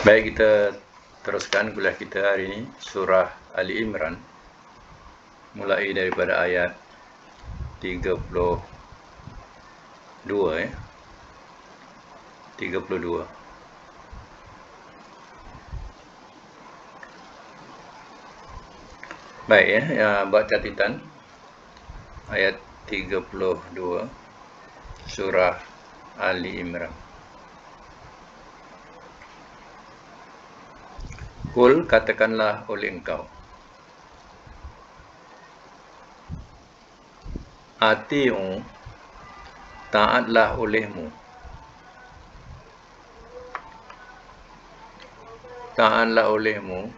Baik, kita teruskan kuliah kita hari ini, surah Ali Imran, mulai daripada ayat 32 32. Baik buat catatan ayat 32 surah Ali Imran. Kul, katakanlah oleh engkau, ati'u, taatlah olehmu, taatlah olehmu,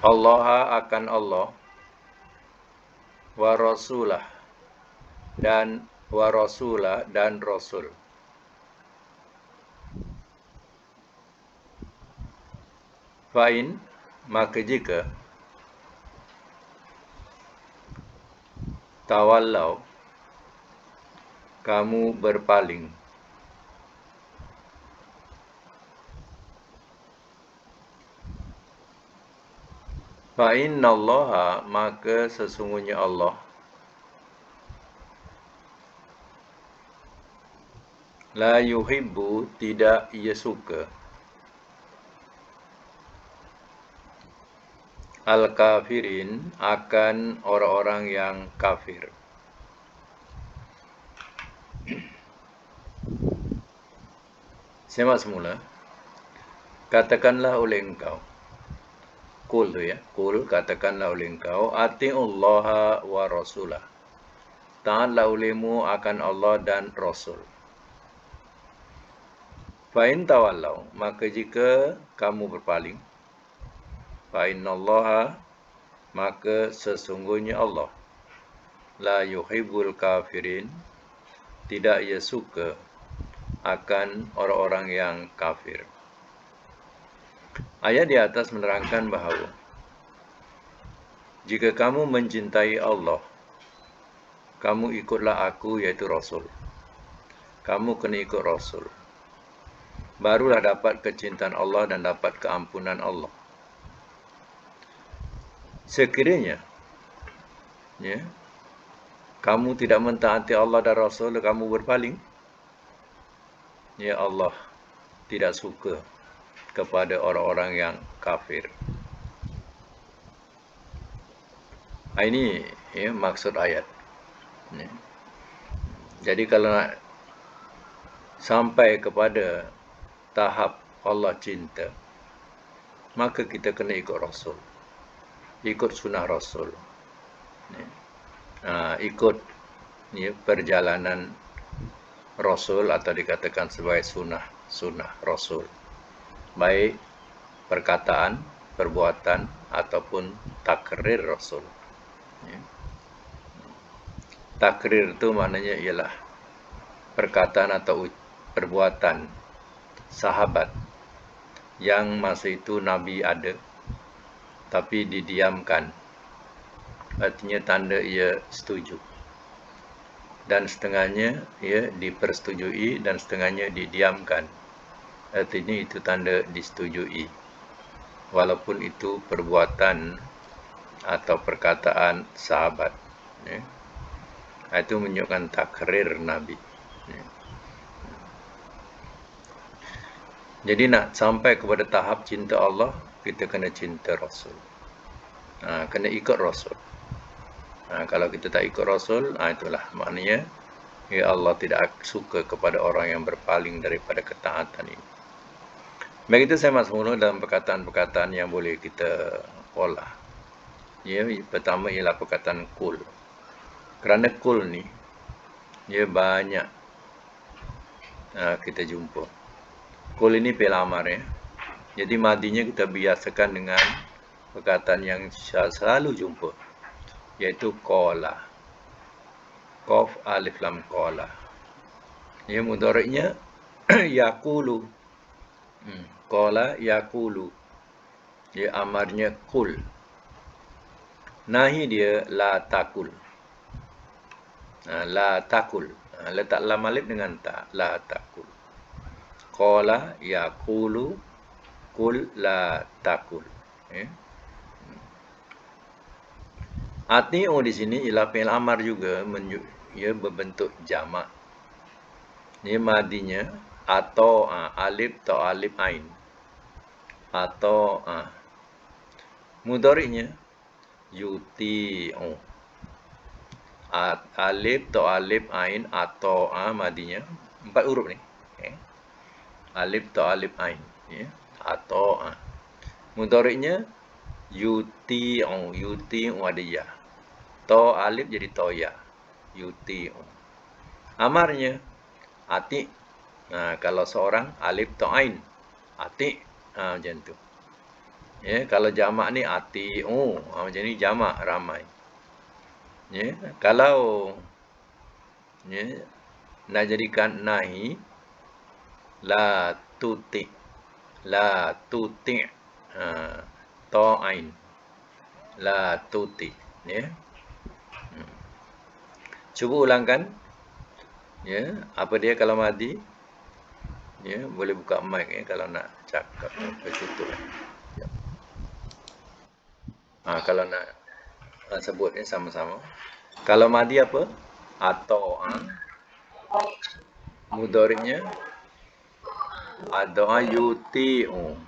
Allah akan Allah, wa rasulah dan rasul. Fa'in, maka jika tawallau, kamu berpaling, fa'innallaha, maka sesungguhnya Allah, la yuhibbu, tidak ia suka, al-kafirin, akan orang-orang yang kafir. Semak semula. Katakanlah oleh engkau, kul tu kul, katakanlah oleh engkau, ati'ullaha wa rasulah, taatlah olehmu akan Allah dan Rasul. Fa'in tawallau, maka jika kamu berpaling, fa'innallaha, maka sesungguhnya Allah, la yuhibbul kafirin, tidak ia suka akan orang-orang yang kafir. Ayat di atas menerangkan bahawa jika kamu mencintai Allah, kamu ikutlah aku, iaitu Rasul. Kamu kena ikut Rasul. Barulah dapat kecintaan Allah dan dapat keampunan Allah. Sekiranya kamu tidak mentaati Allah dan Rasul, kamu berpaling, Allah tidak suka kepada orang-orang yang kafir. Ini maksud ayat. Jadi kalau nak sampai kepada tahap Allah cinta, maka kita kena ikut Rasul, ikut sunnah Rasul, ikut perjalanan Rasul, atau dikatakan sebagai sunnah Rasul, baik perkataan, perbuatan, ataupun takrir Rasul. Takrir itu maknanya ialah perkataan atau perbuatan sahabat yang masa itu Nabi ada tapi didiamkan, artinya tanda ia setuju, dan setengahnya ia dipersetujui dan setengahnya didiamkan, artinya itu tanda disetujui, walaupun itu perbuatan atau perkataan sahabat. Itu menunjukkan takrir Nabi. Jadi nak sampai kepada tahap cinta Allah, kita kena cinta Rasul, kena ikut Rasul. Kalau kita tak ikut Rasul, itulah maknanya Allah tidak suka kepada orang yang berpaling daripada ketaatan ini. Baik, itu saya masuk mula dalam perkataan-perkataan yang boleh kita olah. Pertama ialah perkataan kul. Kerana kul ni banyak kita jumpa. Kul ini fi'il amar Jadi madinya kita biasakan dengan perkataan yang selalu jumpa, iaitu qala. Qaf alif lam qala. Mudhari'nya yaqulu. Qala yaqulu. Amarnya kul. Nahi dia la takul. La takul. Letak lam alif dengan ta. La takul. Qala yaqulu kul la takul. Ati'u di sini ialah fi'il amar juga, ia berbentuk jamak. Ini madinya atau alif atau alif ain. Atau mudhari'nya yuti'u. Alif atau alif ain atau madinya 4 huruf ni. Alif atau alif ain, atau mudhari'nya yuti'u. Yuti'u ada ya. To alif jadi to ya. Yuti'u. Amarnya ati. Kalau seorang alif to ain, ati. Macam tu. Kalau jamak ni ati'u. Macam ni jamak ramai. Kalau nak jadikan nahi, la tuti. La tuti. To ain. La tuti. Cuba ulangkan. Apa dia kalau madi? Boleh buka mic kalau nak cakap. Tutup. Kalau nak sebut sama-sama. Kalau madi apa? Atau mudhari'nya ada yuti'u.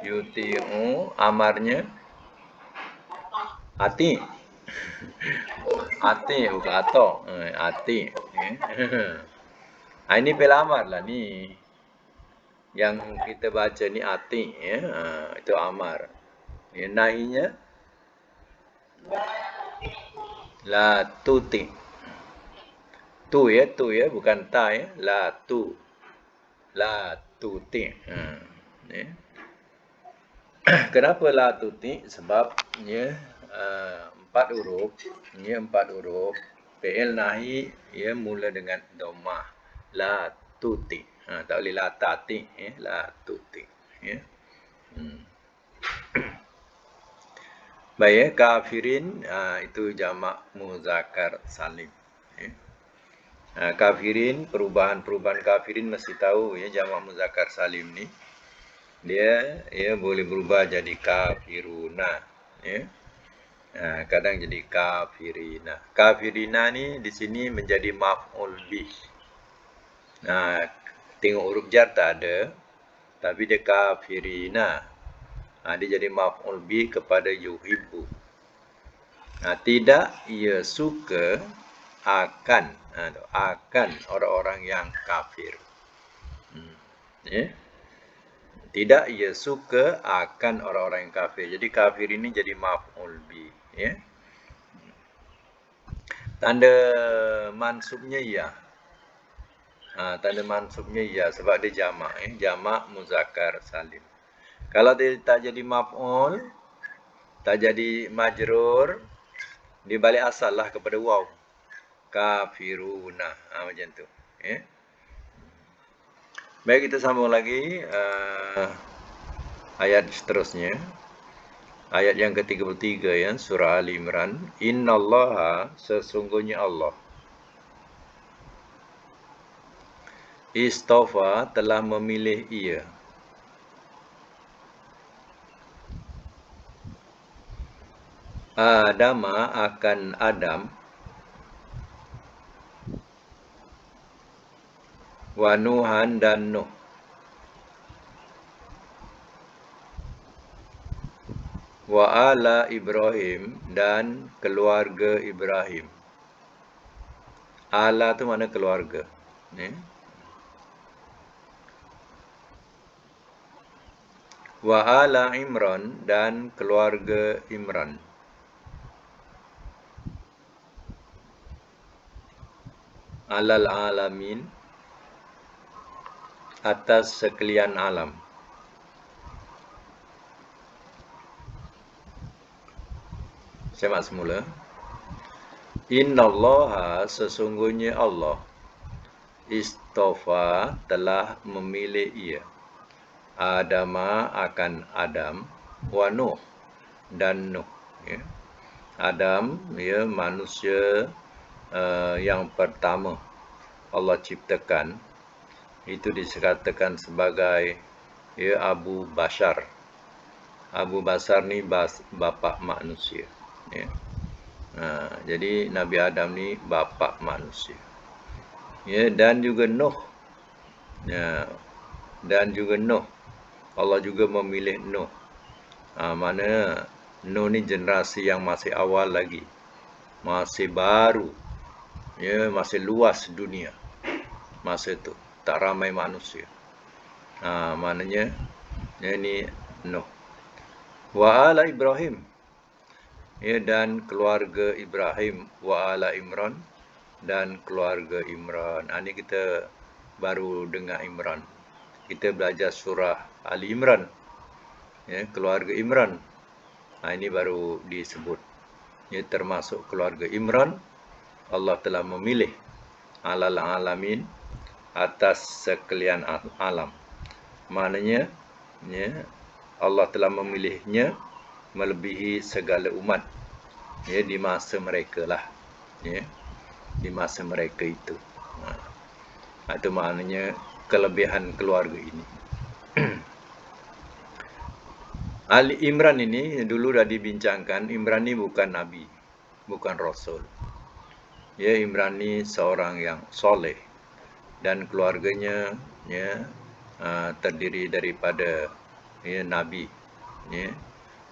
Yuti'u amarnya ati. Ati bukan atau. Ati. Ini fi'il amar lah ni. Yang kita baca ni ati, itu amar. Nahinya la tuti. Tu ya, bukan ta ya. La tu. La tuti. Kenapa la tuti? Sebab 4 huruf. 4 huruf. Fi'il nahi ia mula dengan dhammah. La tuti. Tak boleh la tati. La tuti. Baik, kafirin itu jamak muzakkar salim. Kafirin, perubahan kafirin mesti tahu jamak muzakkar salim ni. Dia boleh berubah jadi kafiruna. Kadang jadi kafirina. Kafirina ni di sini menjadi maf'ul bih. Tengok huruf jar tak ada. Tapi dia kafirina. Dia jadi maf'ul bih kepada yuhibbu. Tidak ia suka akan orang-orang yang kafir. Tidak ia suka akan orang-orang yang kafir. Jadi kafir ini jadi maf'ul bih. Tanda mansubnya ya. Tanda mansubnya ya sebab dia jamak. Jamak muzakkar salim. Kalau dia tak jadi maf'ul, tak jadi majrur, dia balik asal lah kepada waw. Kafiruna. Macam tu. Baik, kita sambung lagi ayat seterusnya. Ayat yang ke-33 surah Ali Imran. Innallaha, sesungguhnya Allah. Istafa, telah memilih ia. Adama, akan Adam. Wa Nuhan, dan Nuh. Wa ala Ibrahim, dan keluarga Ibrahim. Ala tu mana keluarga. Wa ala Imran, dan keluarga Imran. Alal alamin, atas sekalian alam. Semak semula. Innallaha, sesungguhnya Allah. Istafa, telah memilih ia. Adama, akan Adam. Wa Nuh, dan Nuh. Adam, manusia yang pertama Allah ciptakan itu dikatakan sebagai Abu Bashar. Abu Bashar ni bapa manusia. Ya. Jadi Nabi Adam ni bapa manusia. Ya, dan juga Nuh. Ya, dan juga Nuh. Allah juga memilih Nuh. Mana Nuh ni generasi yang masih awal lagi. Masih baru. Ya, masih luas dunia. Masa itu tak ramai manusia. Maknanya ini Nuh. Wa ala Ibrahim. Ya, dan keluarga Ibrahim. Wa ala Imran. Dan keluarga Imran. Ini kita baru dengar Imran. Kita belajar surah Ali Imran. Ya, keluarga Imran. Ini baru disebut. Ya, termasuk keluarga Imran. Allah telah memilih alal alamin atas sekalian alam. Maknanya, ya, Allah telah memilihnya melebihi segala umat. Ya, di masa mereka lah. Ya, di masa mereka itu. Itu maknanya kelebihan keluarga ini. Ali Imran ini dulu dah dibincangkan. Imran ini bukan Nabi, bukan Rasul. Ya, Imran ini seorang yang soleh. Dan keluarganya ya, terdiri daripada Nabi. Ya,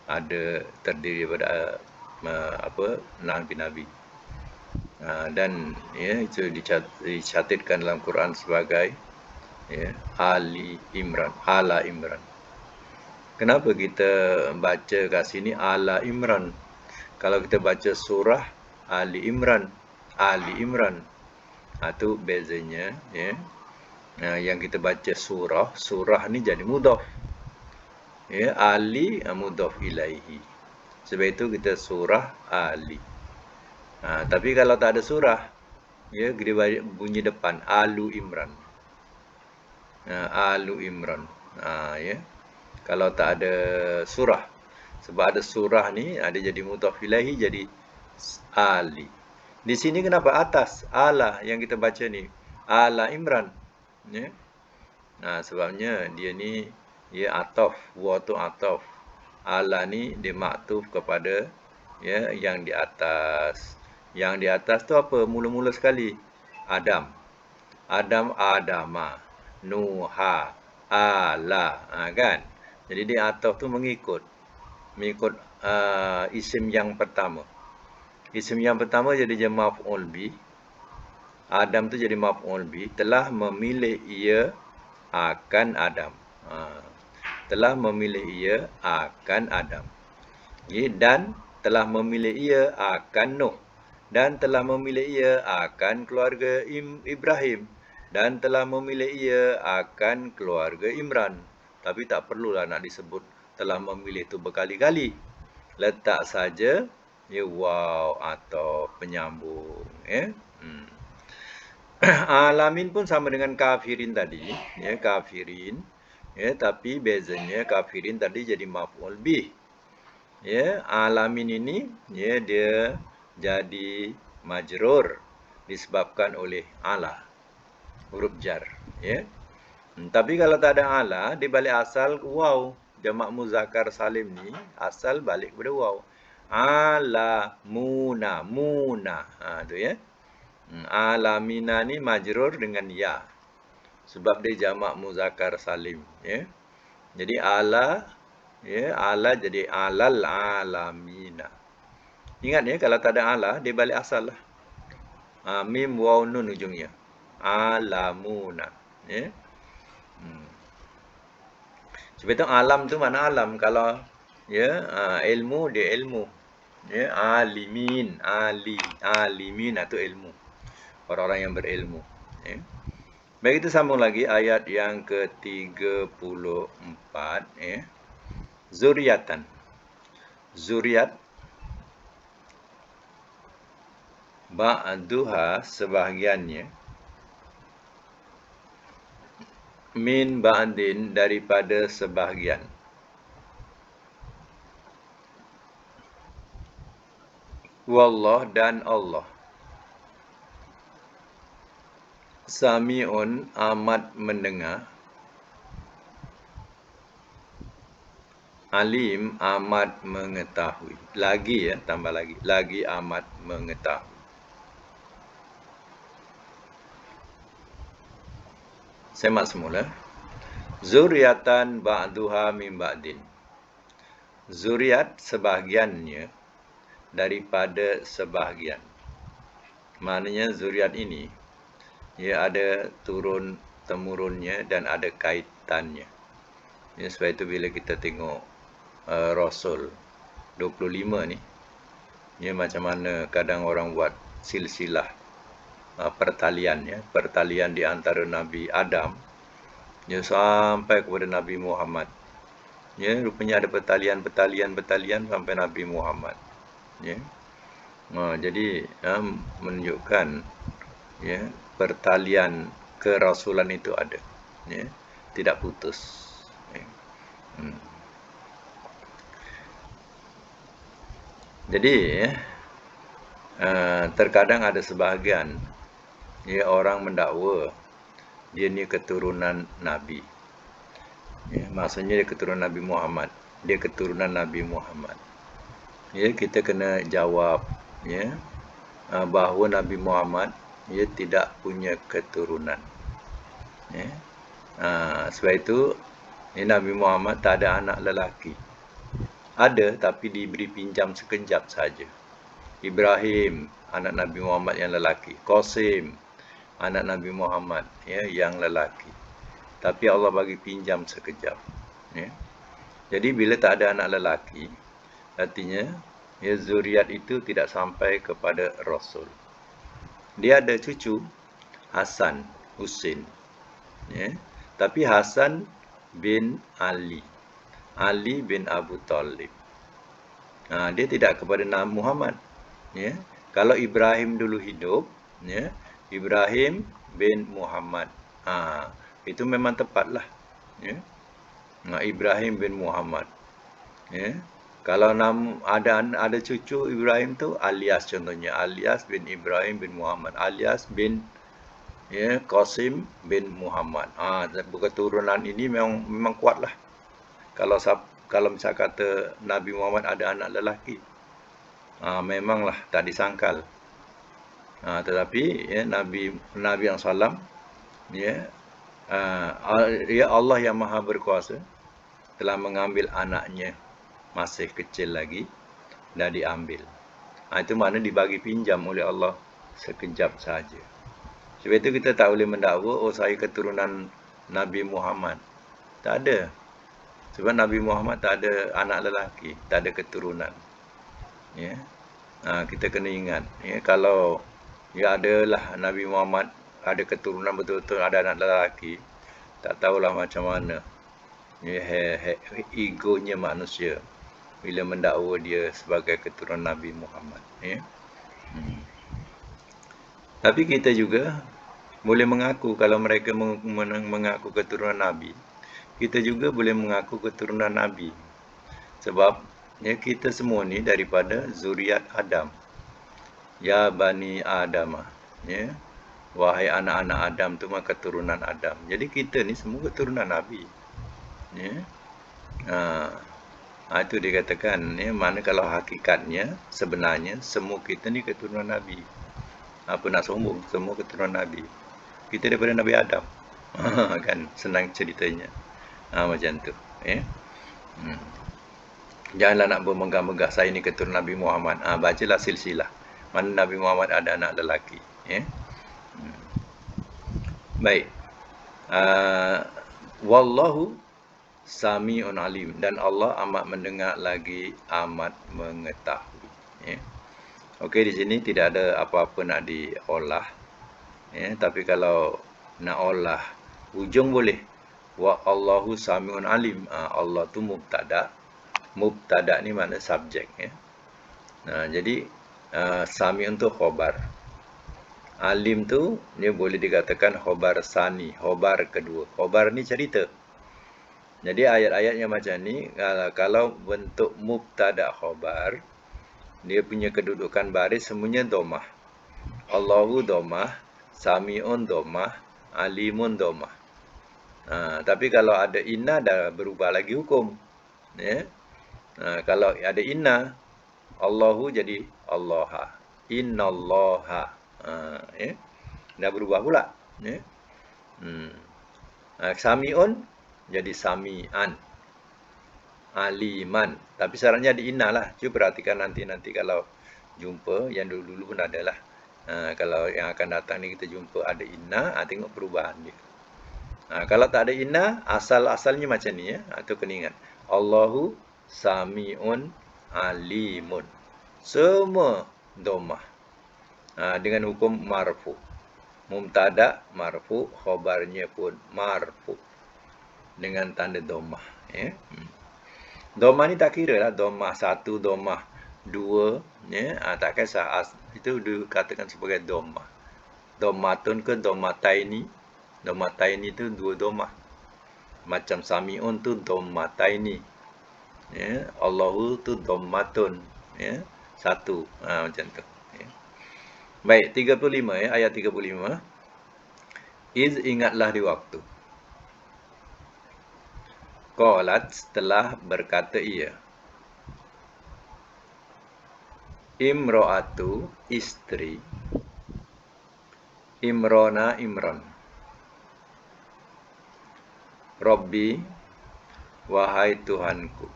ada terdiri daripada Nabi-Nabi. Dan ya, itu dicatatkan dalam Quran sebagai Ali Imran, Ala Imran. Kenapa kita baca kat sini Ala Imran? Kalau kita baca surah Ali Imran, itu bezanya. Ya. Yang kita baca surah ni jadi mudhaf. Ya, Ali mudhaf ilaihi. Sebab itu kita surah Ali. Tapi kalau tak ada surah, ya, dia bunyi depan Alu Imran. Alu Imran. Ya. Kalau tak ada surah. Sebab ada surah ni, ada jadi mudhaf ilaihi, jadi Ali. Di sini kenapa atas Ala yang kita baca ni Ala Imran. Ya. Sebabnya dia ni ataf, wa tu ataf. Ala ni dia maktuf kepada yang di atas. Yang di atas tu apa? Mula-mula sekali Adam. Adama. Nuha. Ala. Kan? Jadi dia ataf tu mengikut isim yang pertama. Isim yang pertama jadi maf'ul bi. Adam tu jadi maf'ul bi, telah memilih ia akan Adam. Telah memilih ia akan Adam. Dan telah memilih ia akan Nuh. Dan telah memilih ia akan keluarga Ibrahim. Dan telah memilih ia akan keluarga Imran. Tapi tak perlulah nak disebut telah memilih itu berkali-kali. Letak saja waw atau penyambung. Alamin pun sama dengan kafirin tadi. Kafirin. Tapi bezanya kafirin tadi jadi maf'ul bih. Alamin ini dia jadi majrur disebabkan oleh ala, huruf jar. Tapi kalau tak ada ala, dia balik asal waw. Jamak muzakkar salim ni asal balik kepada waw. Ala muna. Tu ya. Alamina ni majrur dengan ya. Sebab dia jamak muzakkar salim. Jadi ala jadi alal alamina. Ingat kalau tak ada ala, dia balik asal lah. Mim waw nun ujungnya. Alamuna. Sebab itu alam tu mana alam? Kalau ilmu, dia ilmu. Alimin, alimin itu ilmu. Orang-orang yang berilmu. Baik, kita sambung lagi ayat yang ke-34. Zuriatan. Zuriat. Ba'duha sebahagiannya. Min ba'din daripada sebahagian. Wallah dan Allah. Sami'un amat mendengar. Alim amat mengetahui. Lagi ya, tambah lagi. Lagi amat mengetahui. Semak semula. Zuriatan ba'duha min ba'din. Zuriat sebahagiannya daripada sebahagian. Maknanya zuriat ini, ia ada turun temurunnya dan ada kaitannya. Ya, sebab itu bila kita tengok Rasul 25 ni, ya, macam mana kadang orang buat silsilah pertalian, ya, pertalian di antara Nabi Adam, ya, sampai kepada Nabi Muhammad. Ya, rupanya ada pertalian sampai Nabi Muhammad. Ya. Jadi menunjukkan, ya, pertalian kerasulan itu ada, ya, tidak putus. Ya. Jadi, ya, terkadang ada sebahagian, ya, orang mendakwa dia ni keturunan Nabi. Ya, maksudnya dia keturunan Nabi Muhammad. Dia keturunan Nabi Muhammad. Ya, kita kena jawab, ya, bahawa Nabi Muhammad ia tidak punya keturunan. Ya. Sebab itu Nabi Muhammad tak ada anak lelaki. Ada, tapi diberi pinjam sekejap saja. Ibrahim, anak Nabi Muhammad yang lelaki. Qasim, anak Nabi Muhammad, ya, yang lelaki. Tapi Allah bagi pinjam sekejap. Ya. Jadi bila tak ada anak lelaki, artinya, ya, zuriat itu tidak sampai kepada Rasul. Dia ada cucu, Hasan, Husin. Ya. Tapi Hasan bin Ali, Ali bin Abu Talib. Dia tidak kepada Nabi Muhammad. Ya. Kalau Ibrahim dulu hidup, ya, Ibrahim bin Muhammad. Itu memang tepatlah. Ya. Ibrahim bin Muhammad. Ya. Kalau ada cucu Ibrahim tu alias, contohnya alias bin Ibrahim bin Muhammad, alias bin, ya, Qasim bin Muhammad. Keturunan ini memang kuatlah. Kalau misal kata Nabi Muhammad ada anak lelaki, memanglah tak disangkal. Tetapi, ya, Nabi yang salam, ya, ya, Allah yang Maha Berkuasa telah mengambil anaknya masih kecil lagi dan diambil. Itu makna dibagi pinjam oleh Allah sekejap saja. Sebab itu kita tak boleh mendakwa, saya keturunan Nabi Muhammad. Tak ada. Sebab Nabi Muhammad tak ada anak lelaki, tak ada keturunan. Ya. Kita kena ingat, ya, kalau, ya, adalah Nabi Muhammad ada keturunan betul-betul ada anak lelaki, tak tahulah macam mana, ya, egonya manusia bila mendakwa dia sebagai keturunan Nabi Muhammad. Ya. Tapi kita juga boleh mengaku, kalau mereka mengaku keturunan Nabi, kita juga boleh mengaku keturunan Nabi. Sebab, ya, kita semua ni daripada zuriat Adam. Ya Bani Adam. Ya. Wahai anak-anak Adam tu mah keturunan Adam. Jadi kita ni semua keturunan Nabi. Ya. Itu dikatakan, ya, mana kalau hakikatnya sebenarnya semua kita ni keturunan Nabi. Apa nak sombong, semua keturunan Nabi. Kita daripada Nabi Adam. Kan senang ceritanya. Macam tu, ya. Janganlah nak bermegah-megah saya ni keturunan Nabi Muhammad. Bacalah silsilah. Mana Nabi Muhammad ada anak lelaki, ya. Baik. Wallahu Sami'un alim, dan Allah amat mendengar lagi amat mengetahui. Ya. Okey, di sini tidak ada apa-apa nak diolah. Ya, tapi kalau nak olah ujung boleh. Wa Allahu Sami'un alim. Allah tu mubtada. Mubtada ni makna subjek, ya. Jadi Sami'un tu khabar. Alim tu dia boleh dikatakan khabar sani, khabar kedua. Khabar ni cerita. Jadi ayat-ayatnya macam ni, kalau bentuk mubtada khabar, dia punya kedudukan baris semuanya domah. Allahu domah, Sami'un dhammah, alimun dhammah. Tapi kalau ada inna dah berubah lagi hukum. Ya. Kalau ada inna, Allahu jadi Allaha. Innallaha. Ya. Dah berubah pula. Ya. Sami'un jadi sami'an. Aliman. Tapi syaratnya di inna lah. Cuba perhatikan nanti kalau jumpa. Yang dulu-dulu pun ada lah. Kalau yang akan datang ni kita jumpa ada inna. Tengok perubahan dia. Kalau tak ada inna, asal-asalnya macam ni ya. Itu kena ingat. Allahu sami'un alimun. Semua dhammah. Dengan hukum marfu. Mubtada marfu, khabarnya pun marfu. Dengan tanda dhammah. Ya. Dhammah ni tak kira lah. Dhammah 1, dhammah 2. Ya. Tak kisah. Itu dikatakan sebagai dhammah. Dhammatun ke dhammataini. Dhammataini tu 2 dhammah. Macam sami'un tu dhammataini. Ya. Allahu tu dhammatun. Ya. 1. Macam tu. Ya. Baik, 35 ya. Ayat 35. Iz ingatlah di waktu. Qalat setelah berkata ia. Imro'atu istri. Imrona Imran. Rabbi wahai Tuhanku.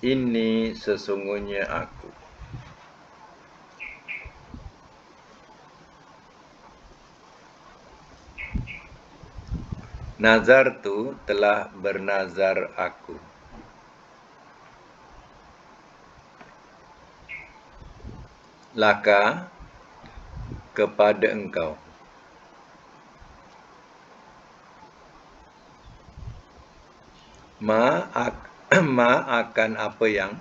Ini sesungguhnya aku. Nazar tu telah bernazar aku. Laka kepada engkau. Ma akan apa yang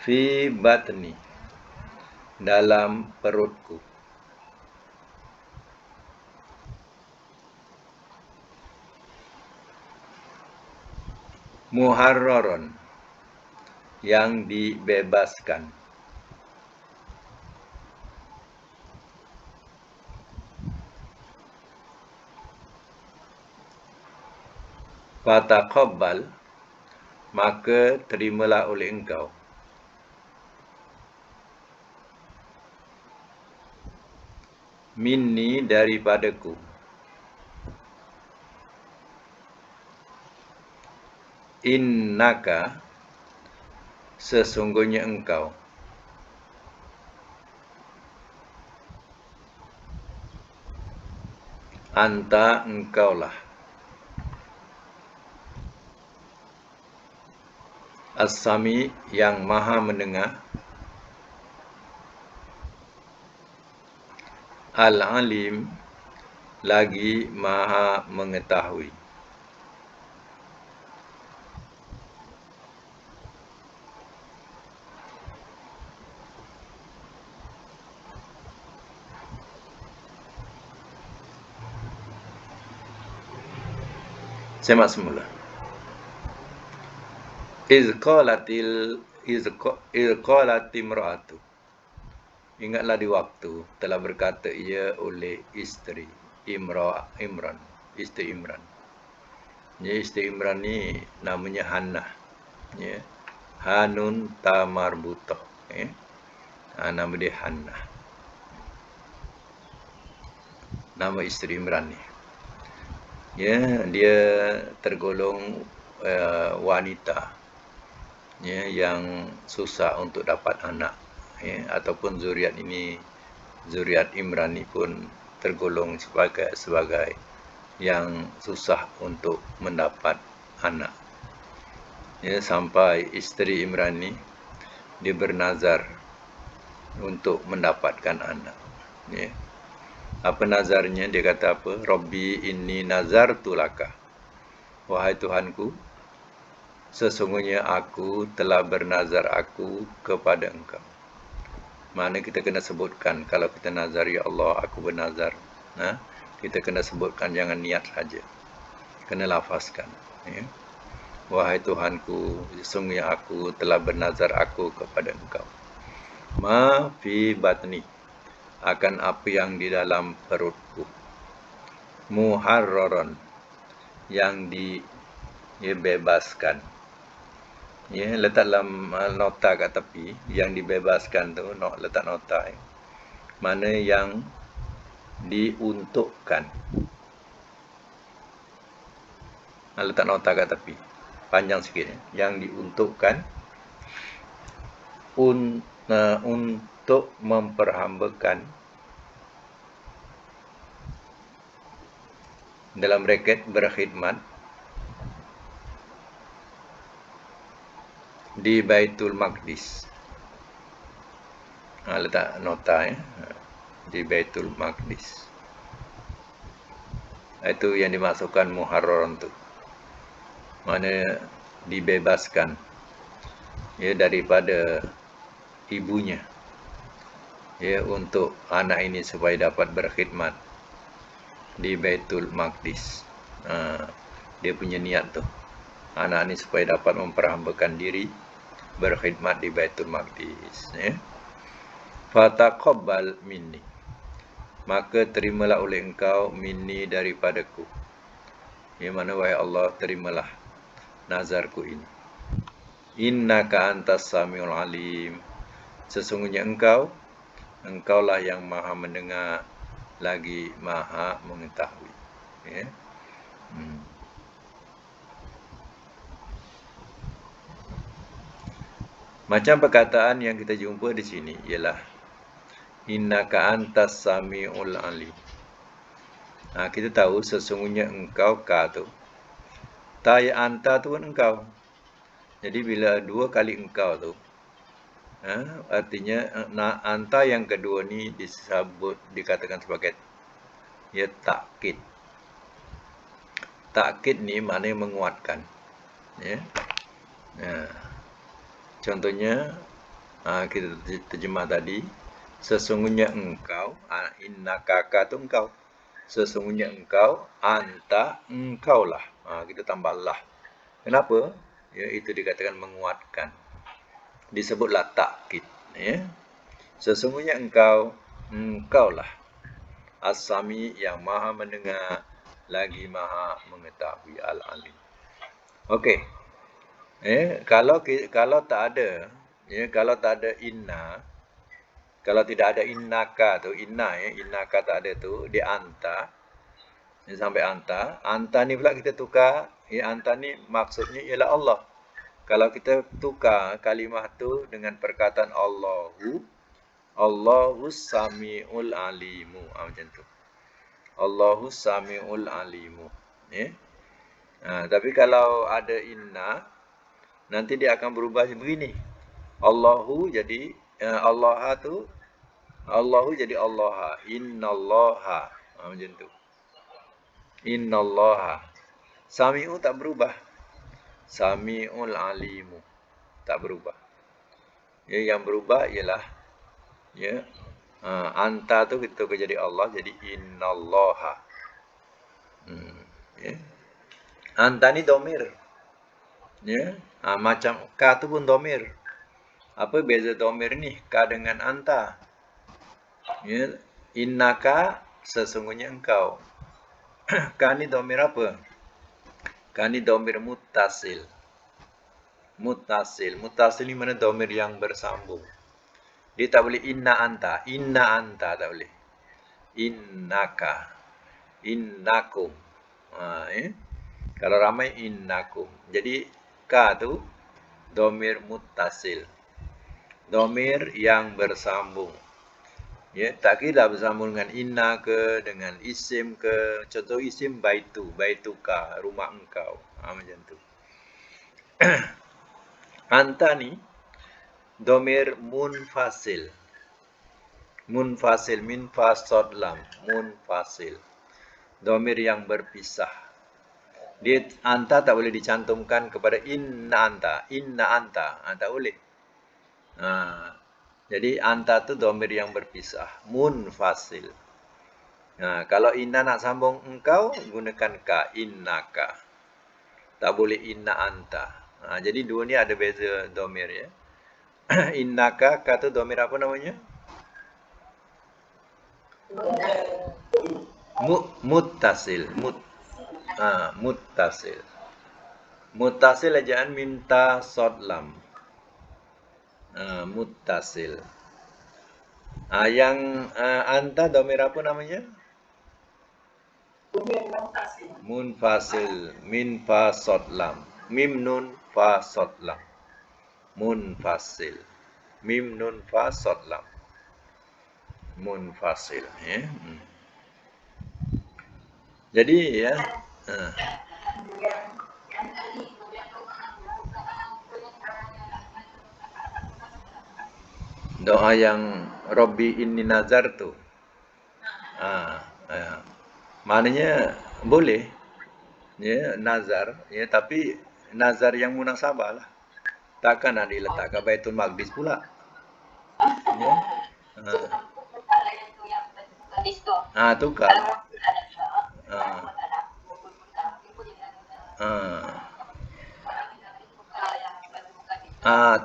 fi batni dalam perutku. Muharraron yang dibebaskan. Fataqabbal maka terimalah oleh engkau. Minni daripadaku. Innaka sesungguhnya engkau. Anta engkaulah. As-Sami yang maha mendengar. Al-Alim lagi maha mengetahui. Semak semula. Izqalatimra'atu. Ingatlah di waktu telah berkata ia oleh isteri Imran, isteri Imran. Ya, isteri Imran ni namanya Hannah. Ya. Hanun tamarbutah. Ya. Nama dia Hannah. Nama isteri Imran ni. Ya, dia tergolong wanita ya, yang susah untuk dapat anak. Ya, ataupun zuriat ini, zuriat Imran ni pun tergolong sebagai yang susah untuk mendapat anak. Ya, sampai isteri Imran ni dia bernazar untuk mendapatkan anak. Ya. Apa nazarnya? Dia kata apa? Rabbi inni nazartu laka. Wahai Tuhanku, sesungguhnya aku telah bernazar aku kepada engkau. Mana kita kena sebutkan kalau kita nazar, ya Allah, aku bernazar. Kita kena sebutkan, jangan niat saja. Kena lafazkan. Ya. Wahai Tuhanku, sesungguhnya aku telah bernazar aku kepada engkau. Ma fi batni, akan apa yang di dalam perutku. Muharraran, yang dibebaskan. Ya, letak dalam nota kat tepi, yang dibebaskan tu, letak nota. Mana yang diuntukkan. Letak nota kat tepi. Panjang sikit. Yang diuntukkan untuk memperhambakan, dalam bracket berkhidmat, di Baitul Maqdis. Letak nota di Baitul Maqdis. Itu yang dimasukkan muharraran tu. Mana dibebaskan ya daripada ibunya. Ya, untuk anak ini supaya dapat berkhidmat di Baitul Maqdis. Dia punya niat tu. Anak ini supaya dapat memperhambakan diri berkhidmat di Baitul Maqdis. Ya. Fataqabbal minni, maka terimalah oleh engkau minni daripadaku. Yang mana wahai Allah, terimalah nazarku ini. Innaka antas samiul alim, sesungguhnya engkaulah yang maha mendengar lagi maha mengetahui. Ya. Macam perkataan yang kita jumpa di sini ialah innaka antas samiul alim. Kita tahu sesungguhnya engkau ka tu. Ta ya anta tu kan engkau. Jadi bila dua kali engkau tu, artinya anta yang kedua ni dikatakan sebagai ya takkid. Takkid ni maknanya menguatkan. Ya. Contohnya kita terjemah tadi, sesungguhnya engkau, innaka tu engkau. Sesungguhnya engkau, anta engkaulah. Kita tambahlah. Kenapa? Ya, itu dikatakan menguatkan. Disebutlah takkid. Ya. Sesungguhnya engkaulah As-Sami, yang maha mendengar lagi maha mengetahui, Al-Alim. Okey. Kalau tak ada, kalau tak ada inna, kalau tidak ada innaka tu, innaka tak ada tu, di anta, sampai anta ni pula kita tukar, anta ni maksudnya ialah Allah. Kalau kita tukar kalimah tu dengan perkataan Allahus Samiul Alimu, macam tu. Allahus Samiul Alimu. Tapi kalau ada inna, nanti dia akan berubah begini. Allahu jadi Allah tu, Allahu jadi Allah. Innallaha. Macam tu. Innallaha. Sami'u tak berubah. Sami'ul alimu. Tak berubah. Ya, yang berubah ialah anta tu kita tukar jadi Allah, jadi innallaha. Anta ni domir. Ya. Macam ka tu pun domir. Apa beza domir ni? Ka dengan anta. Ya. Innaka, sesungguhnya engkau. Ka ni domir apa? Ka ni domir muttasil. Muttasil ni mana domir yang bersambung. Dia tak boleh inna anta tak boleh. Innaka, innakum. Kalau ramai innakum. Jadi ka tu domir muttasil. Domir yang bersambung. Ya, tak kira bersambung dengan inna ke, dengan isim ke. Contoh isim baituka, rumah engkau. Macam tu. Anta ni domir munfasil. Munfasil, min fasad lam, munfasil. Domir yang berpisah. Dia anta tak boleh dicantumkan kepada inna anta. Tak boleh. Jadi anta tu domir yang berpisah, munfasil. Kalau inna nak sambung engkau, gunakan ka, innaka. Tak boleh inna anta. Jadi dua ni ada beza domir ya. Innaka kata domir apa namanya? Muttasil. Muttasil. Muttasil ejaan minta sod lam. Muttasil. Yang anta domir apa namanya? Munfasil. Min fa sod lam. Mim nun fa sod lam. Munfasil. Mim nun fa sod lam. Munfasil. Ya. Jadi ya. Doa yang Robbi inni nazar tu. Maknanya boleh. Ya, nazar. Ya, tapi nazar yang munasabah lah. Takkan nak diletakkan Baitul Maqdis pula. Ya. Tukar.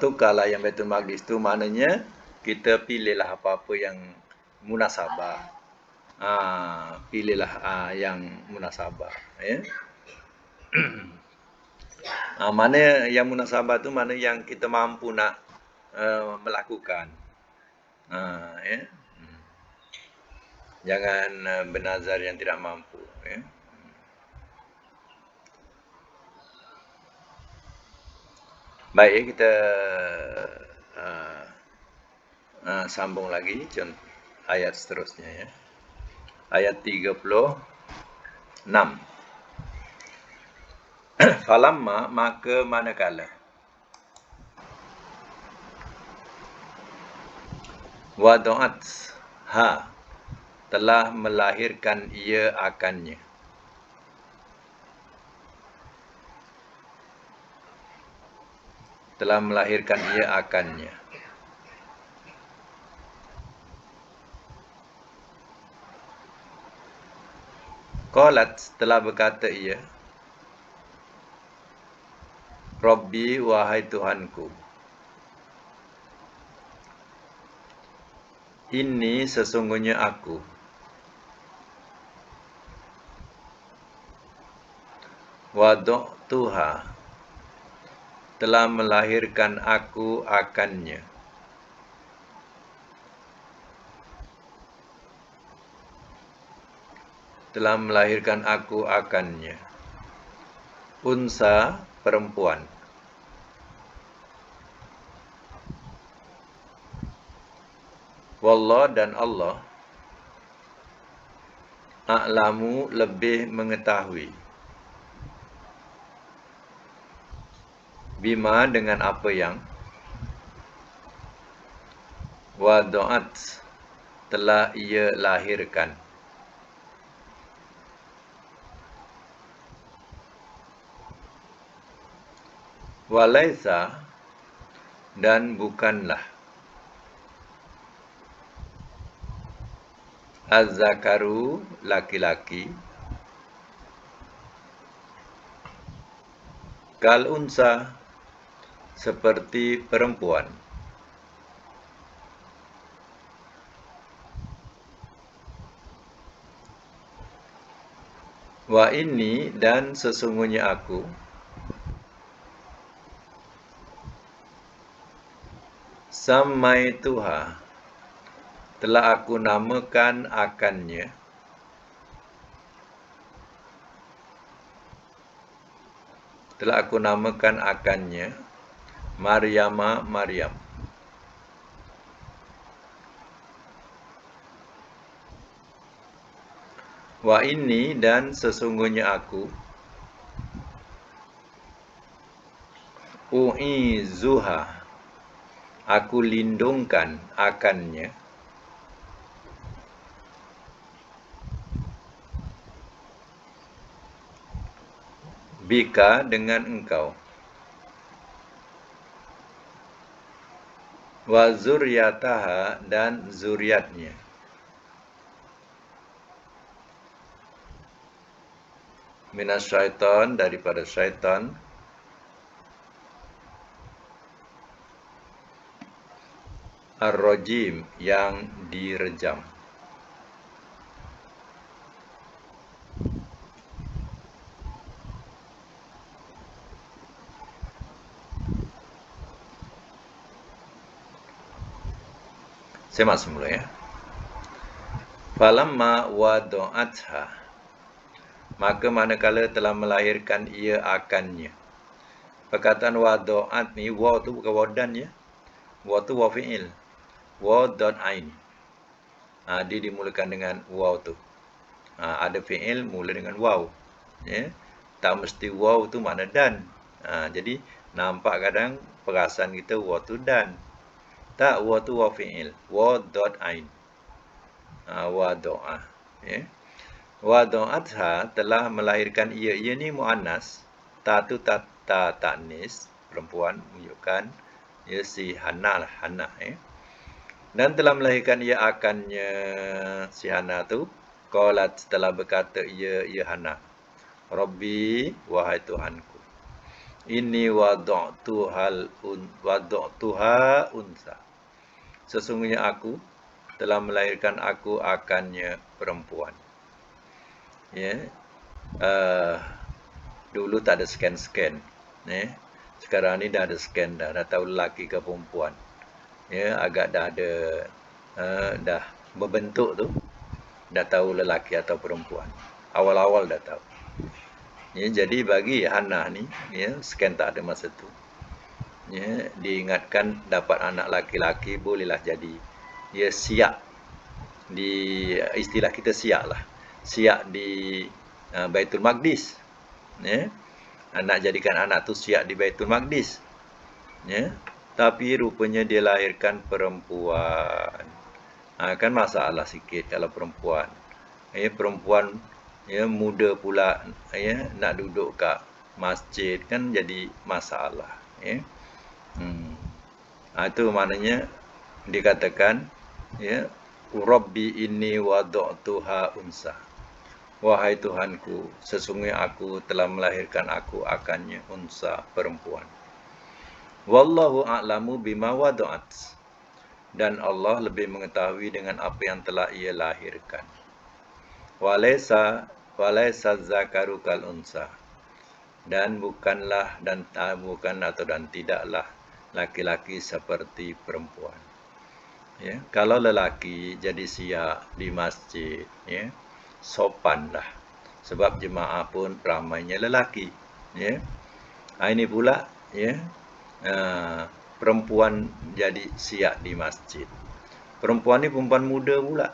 Tukarlah yang Baitul Maqdis tu, maknanya kita pilihlah apa-apa yang munasabah. Pilihlah yang munasabah, ya. Mana yang munasabah tu mana yang kita mampu nak melakukan. Ya. Jangan bernazar yang tidak mampu, ya. Baik, kita sambung lagi ayat seterusnya, ya. Ayat 36. Falamma, maka manakala. Wada'at ha, telah melahirkan ia akannya. Telah melahirkan ia akannya. Qalat, telah berkata ia, Rabbi, wahai Tuhanku, ini sesungguhnya aku, wada'tuha, telah melahirkan aku akannya. Telah melahirkan aku akannya. Unsa, perempuan. Wallah, dan Allah, a'lamu, lebih mengetahui. Bima, dengan apa yang. Wada'at, telah ia lahirkan. Walaisa, dan bukanlah. Az-zakaru, laki-laki. Kal unsa, seperti perempuan. Wa inni, dan sesungguhnya aku, sammaituha, telah aku namakan akannya. Telah aku namakan akannya Maryama, Maryam. Wa inni, dan sesungguhnya aku, u'izuha, aku lindungkan akannya. Bika, dengan engkau. Wa zuriyataha, dan zuriatnya. Minas syaitan, daripada syaitan. ar-rajim yang direjam. Saya masuk mula ya. Falamma wada'atha, maka manakala telah melahirkan ia akannya. Perkataan wada'at ni, wa tu bukan wadan ya. Wa tu wa fi'il. Wa dot ain. Dia dimulakan dengan waw tu. Ada fi'il mula dengan waw. Ya. Tak mesti waw tu makna dan. Jadi nampak kadang perasaan kita waw tu dan. Tak, waw tu waw fi'il. Waw dot ain. Wado'ah. Ya. Wado'atha telah melahirkan ia. Ia ni mu'annas. Ta tu ta ta'nis. Perempuan menunjukkan ya, si Hana lah. Hana. Ya. Dan telah melahirkan ia akannya si Hana tu. Qalat, setelah berkata ia Hana. Rabbi, wahai Tuhanku. Ini wadu'tuha unsa. Sesungguhnya aku telah melahirkan aku akannya perempuan. Ya. Dulu tak ada scan. Ya. Sekarang ni dah ada scan dah tahu lelaki ke perempuan. Ya, agak dah ada dah berbentuk tu, dah tahu lelaki atau perempuan. Awal-awal dah tahu. Ya, jadi bagi Hana ni, ya, scan tak ada masa tu. Ya, diingatkan dapat anak laki-laki bolehlah jadi ya siap di istilah kita siap lah. Siap di Baitul Maqdis. Ya. Nak jadikan anak tu siap di Baitul Maqdis. Ya. Tapi rupanya dia lahirkan perempuan. Kan masalah sikit kalau perempuan. Ya, perempuan ya muda pula ya nak duduk kat masjid kan jadi masalah. Ya. Itu maknanya dikatakan ya Rabbi inni wada'tuha unsa. Wahai Tuhanku, sesungguhnya aku telah melahirkan aku akannya unsa, perempuan. Wallahu a'lamu bima wada'at. Dan Allah lebih mengetahui dengan apa yang telah ia lahirkan. Walaysa zakaru kal unsa. Dan bukanlah dan tidaklah laki-laki seperti perempuan. Ya, kalau lelaki jadi siap di masjid, ya, sopanlah. Sebab jemaah pun ramainya lelaki, ya. Ini pula, ya, perempuan jadi siap di masjid. Perempuan ni perempuan muda pula,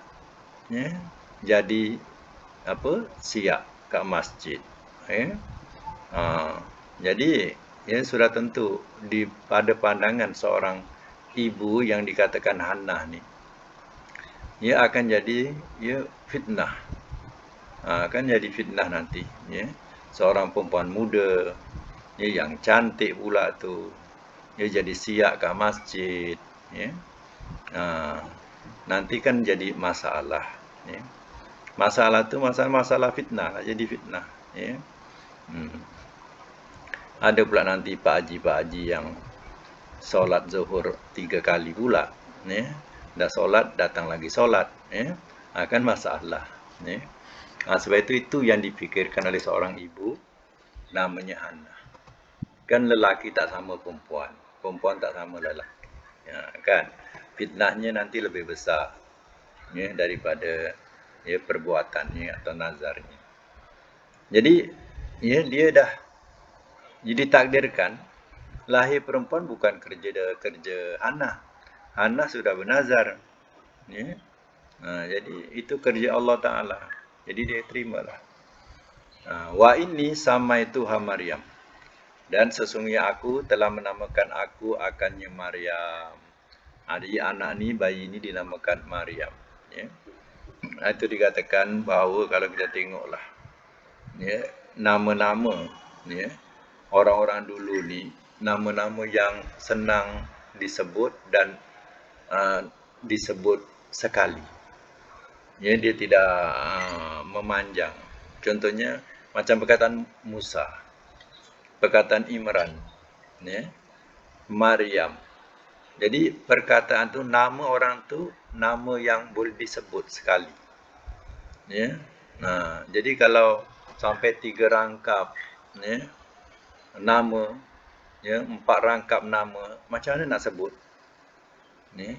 ya, jadi siap kat masjid, ya. Jadi ya sudah tentu pada pandangan seorang ibu yang dikatakan Hannah ni, ia akan jadi ya fitnah. Akan jadi fitnah nanti, ya. Seorang perempuan muda ya yang cantik pula tu, dia jadi siap kat masjid, ya. Nanti kan jadi masalah, ya. Masalah tu masalah fitnah lah, jadi fitnah, ya. Ada pula nanti Pak Haji yang solat zuhur 3 kali pula, ya. Dah solat datang lagi solat, ya. Kan masalah, ya. Sebab itu yang dipikirkan oleh seorang ibu namanya Hannah. Kan lelaki tak sama perempuan, perempuan tak sama lelaki, ya, kan. Fitnahnya nanti lebih besar, ya, daripada ya perbuatannya atau nazarnya. Jadi ya dia dah ditakdirkan lahir perempuan bukan kerja Hannah. Hannah sudah bernazar, ya. Jadi itu kerja Allah Ta'ala. Jadi dia terimalah. Wa inni samaituha Maryam. Dan sesungguhnya aku telah menamakan aku akannya Maryam. Jadi anak ni, bayi ni dinamakan Maryam, ya. Itu dikatakan bahawa kalau kita tengoklah, ya, nama-nama, ya, orang-orang dulu ni nama-nama yang senang disebut dan disebut sekali. Ya, dia tidak memanjang. Contohnya macam perkataan Musa, perkataan Imran, ya, Maryam, Jadi perkataan tu, nama orang tu nama yang boleh disebut sekali. Ya. Nah, jadi kalau sampai 3 rangkap ya, nama ya, 4 rangkap nama, macam mana nak sebut? Ni.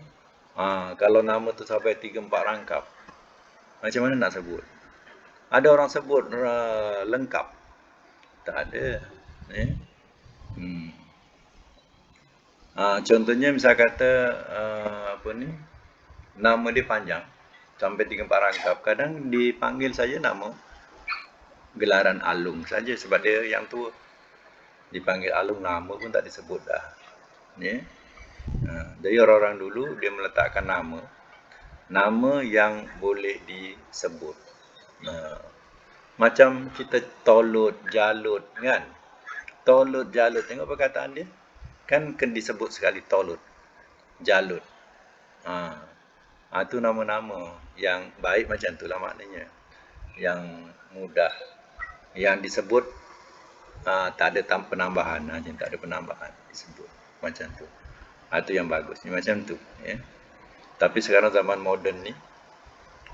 Kalau nama tu sampai 3 4 rangkap, macam mana nak sebut? Ada orang sebut lengkap. Tak ada. Ya. Contohnya misal kata apa ni? Nama dia panjang sampai 3 4 rangkap. Kadang dipanggil saja nama gelaran Alung saja sebab dia yang tua. Dipanggil Alung, nama pun tak disebut dah. Ya. Jadi orang-orang dulu dia meletakkan nama yang boleh disebut. Macam kita Tolut, Jalut kan. Tolut, Jalut, tengok perkataan dia. Kan disebut sekali Tolut, Jalut. Itu nama-nama yang baik macam itulah maknanya. Yang mudah. Yang disebut tak ada penambahan, tak ada penambahan disebut macam tu. Itu yang bagus. Ni macam tu, ya. Tapi sekarang zaman moden ni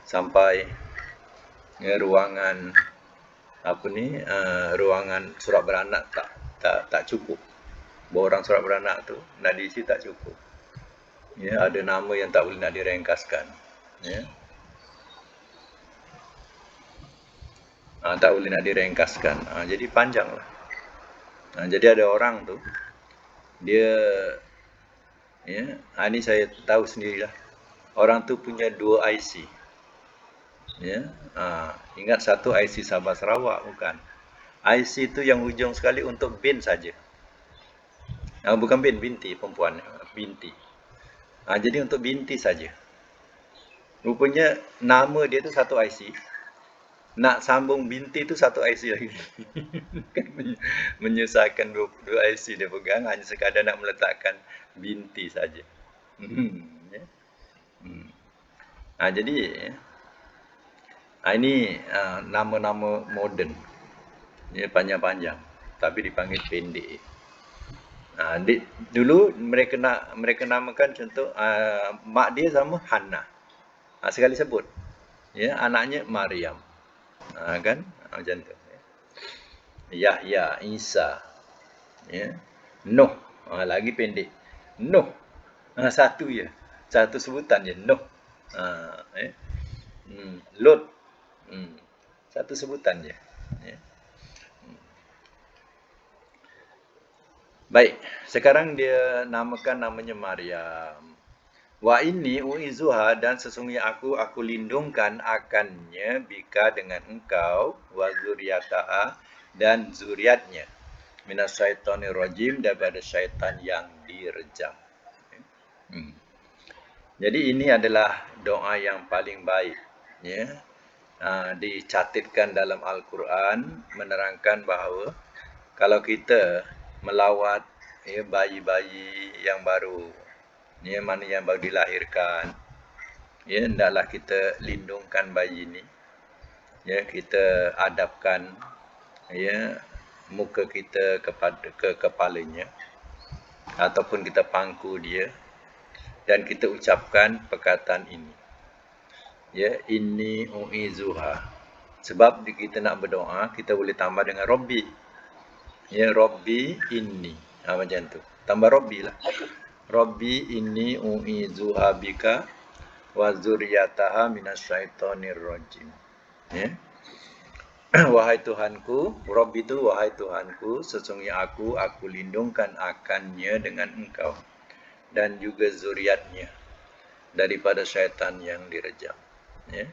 sampai ya, ruangan ruangan surat beranak tak cukup. Borang surat beranak tu nak diisi tak cukup. Ya, ada nama yang tak boleh nak direngkaskan. Ya. Tak boleh nak direngkaskan. Jadi panjang lah. Jadi ada orang tu dia ya, ini saya tahu sendirilah. Orang tu punya 2 IC. Ya. Ingat satu IC Sabah Sarawak bukan. IC tu yang hujung sekali untuk bin saja. Bukan bin, binti perempuan, binti. Jadi untuk binti saja. Rupanya nama dia tu satu IC. Nak sambung binti tu satu IC lagi. Menyusahkan dua IC dia pegang, hanya sekadar nak meletakkan binti saja. Ya. Jadi ini nama-nama moden. Ya, panjang-panjang tapi dipanggil pendek. Dulu mereka namakan contoh mak dia sama Hannah. Sekali sebut. Ya, anaknya Maryam. Kan? Macam tu. Yahya, Isa. Ya. Nuh. Lagi pendek. Nuh. Satu je. Satu sebutan je. Nuh. Lot. Satu sebutan je. Ya. Baik, sekarang dia namakan namanya Maryam. Wa inni uizuha, dan sesungguhnya aku lindungkan akannya bika dengan engkau, wa zuriyataha, dan zuriatnya, minas syaitonir rajim, daripada syaitan yang direjam. Jadi ini adalah doa yang paling baik, ya. Dicatatkan dalam Al-Quran menerangkan bahawa kalau kita melawat ya, bayi-bayi yang baru, ya, mana yang baru dilahirkan, ya, hendaklah kita lindungkan bayi ini, ya, kita adabkan ya, muka kita ke kepalanya, ataupun kita pangku dia, dan kita ucapkan perkataan ini, ya, inni uizuha. Sebab kita nak berdoa, kita boleh tambah dengan Rabbi, ya, Rabbi inni, macam tu, tambah Rabbi lah. Rabbi inni uizuha bika wa zuriyataha minasyaitonir rajim. Ya. Wahai Tuhanku, Rabbi itu wahai Tuhanku, sesungguhnya aku lindungkan akannya dengan engkau, dan juga zuriatnya daripada syaitan yang direjam. Ya.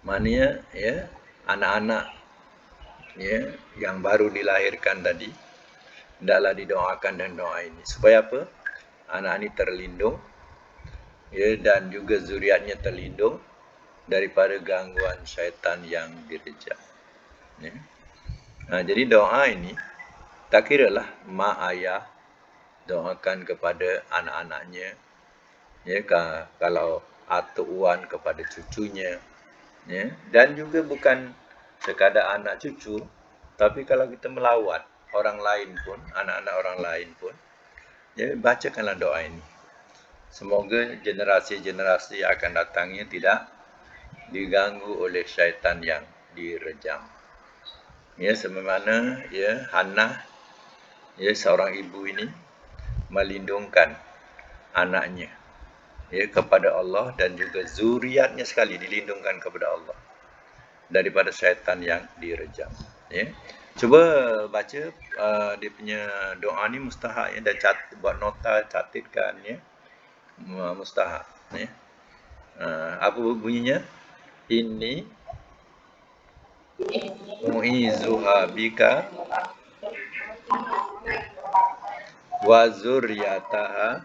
Maknanya ya, anak-anak ya, yang baru dilahirkan tadi, hendaklah didoakan dengan doa ini. Supaya apa? Anak ini terlindung, ya, dan juga zuriatnya terlindung daripada gangguan syaitan yang direjam. Ya. Jadi doa ini tak kira lah mak ayah doakan kepada anak-anaknya, ya, kalau atuk wan kepada cucunya, ya, dan juga bukan sekadar anak cucu, tapi kalau kita melawat orang lain pun, anak-anak orang lain pun, Ya, bacakanlah doa ini. Semoga generasi-generasi yang akan datangnya tidak diganggu oleh syaitan yang direjam. Ya, sebagaimana ya Hannah, ya seorang ibu ini melindungkan anaknya ya kepada Allah dan juga zuriatnya sekali dilindungkan kepada Allah daripada syaitan yang direjam. Ya. Cuba baca dia punya doa ni mustahak ya, dan buat nota, catatkan ya. Mustahak ya. Apa bunyinya? Inni mu'izuha bika wa zurriyataha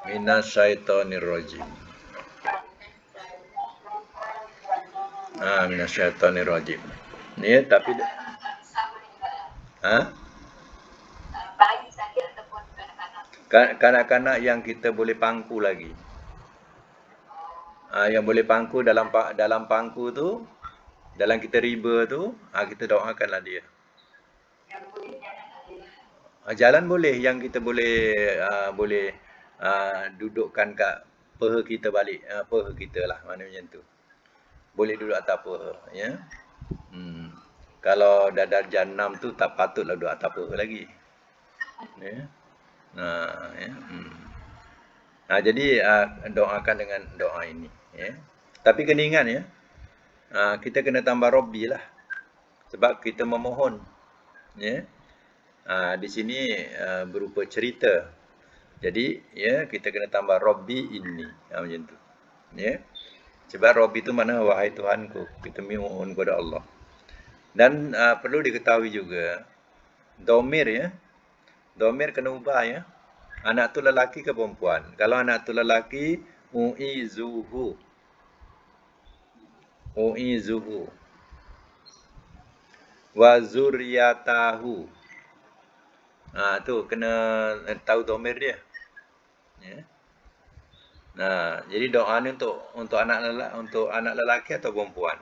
minasyaitonir rajim. Minasyaitonir rajim. Ni tapi kanak-kanak yang kita boleh pangku lagi. Yang boleh pangku dalam pangku tu, dalam kita riba tu, kita doakanlah dia. Jalan boleh, yang kita boleh dudukkan kat peha kita balik, peha kita lah, mana macam tu. Boleh duduk atas peha, ya. Kalau dah darjah 6 tu tak patutlah duduk atas peha lagi. Ya. Ya. Jadi doakan dengan doa ini, ya. Tapi kena ingat ya, kita kena tambah Rabbi lah, sebab kita memohon, ya. Di sini berupa cerita. Jadi ya kita kena tambah Rabbi inni, macam tu. Ya. Sebab Rabbi itu mana wahai Tuhanku, kita memohon kepada Allah. Dan perlu diketahui juga domir ya. Domir kena ubah ya. Anak tu lelaki ke perempuan? Kalau anak tu lelaki, u'izuhu. U'izuhu. Wa zurriyatahu. Tu kena tahu domir dia. Ya. Jadi doa ni untuk anak lelaki atau perempuan.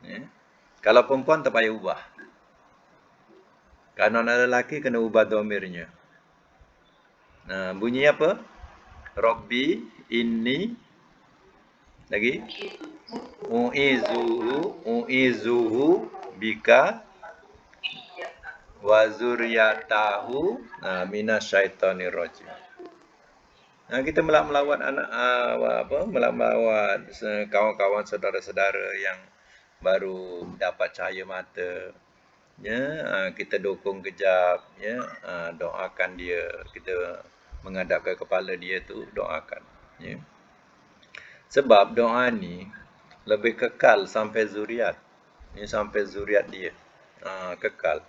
Ya. Kalau perempuan tak payah ubah. Kalau anak lelaki kena ubah domirnya. Bunyi apa? Rabbi inni lagi u'izuhu bika wa zurriyatahu minasyaitonir rajim. Kita melawat anak melawat kawan-kawan saudara-saudara yang baru dapat cahaya mata. Ya, kita dukung kejap ya, doakan dia, kita menghadapkan kepala dia tu doakan ya. Sebab doa ni lebih kekal sampai zuriat. Ni sampai zuriat dia. Kekal.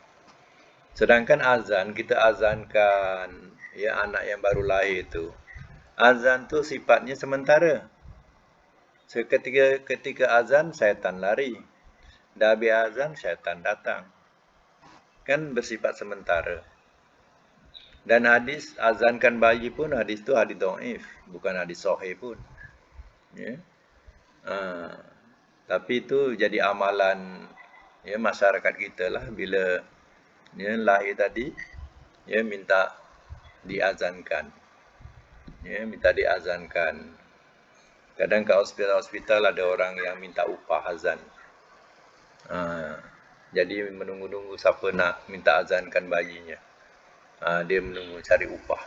Sedangkan azan, kita azankan ya anak yang baru lahir tu. Azan tu sifatnya sementara. Ketika azan, syaitan lari. Dah habis azan, syaitan datang. Kan bersifat sementara. Dan hadis azankan bayi pun, hadis tu hadis dhaif, bukan hadis sahih pun. Ya. Tapi itu jadi amalan ya masyarakat kita lah, bila ya lahir tadi ya minta diazankan. Ya, minta diazankan. Kadang kat hospital ada orang yang minta upah azan. Jadi menunggu-nunggu siapa nak minta azankan bayinya. Dia menunggu cari upah.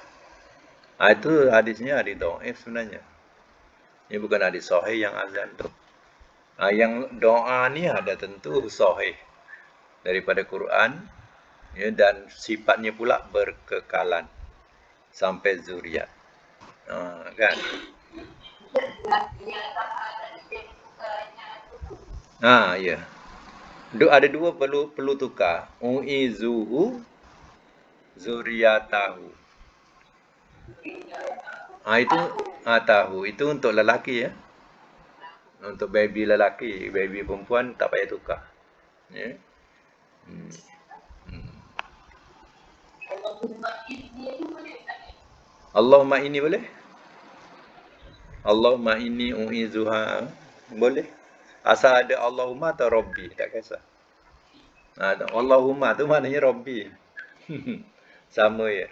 Itu hadisnya hadis dhaif sebenarnya. Ini bukan hadis sahih yang azan tu. Yang doa ni ada tentu sahih daripada Quran ya, dan sifatnya pula berkekalan sampai zuriat. Kan? Ya. Ada dua perlu tukar. U'izuhu zuriyatahu. Itu tahu. Itu untuk lelaki ya. Untuk baby lelaki, baby perempuan tak payah tukar. Ya. Allahumma inni boleh? Allahumma inni u'izuha. Boleh? Asal ada Allahumma atau Rabbi, tak kisah. Allahumma tu maknanya Rabbi. Sama ya.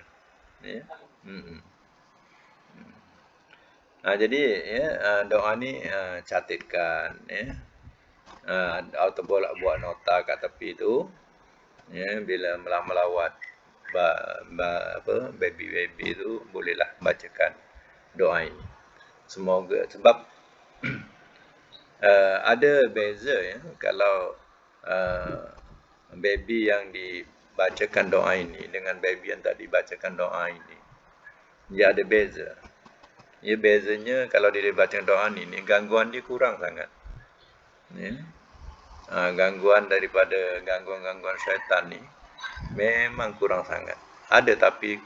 Ya. Hmm. Jadi ya, doa ni catatkan ya. Atau buat nota kat tepi tu ya, bila melawat baby tu bolehlah bacakan doa ini. Semoga sebab ada beza ya kalau baby yang dibacakan doa ini dengan baby yang tak dibacakan doa ini. Dia ada beza. Ya, bezanya kalau dia baca doa ni gangguan dia kurang sangat. Ya. Gangguan daripada gangguan-gangguan syaitan ni memang kurang sangat. Ada tapi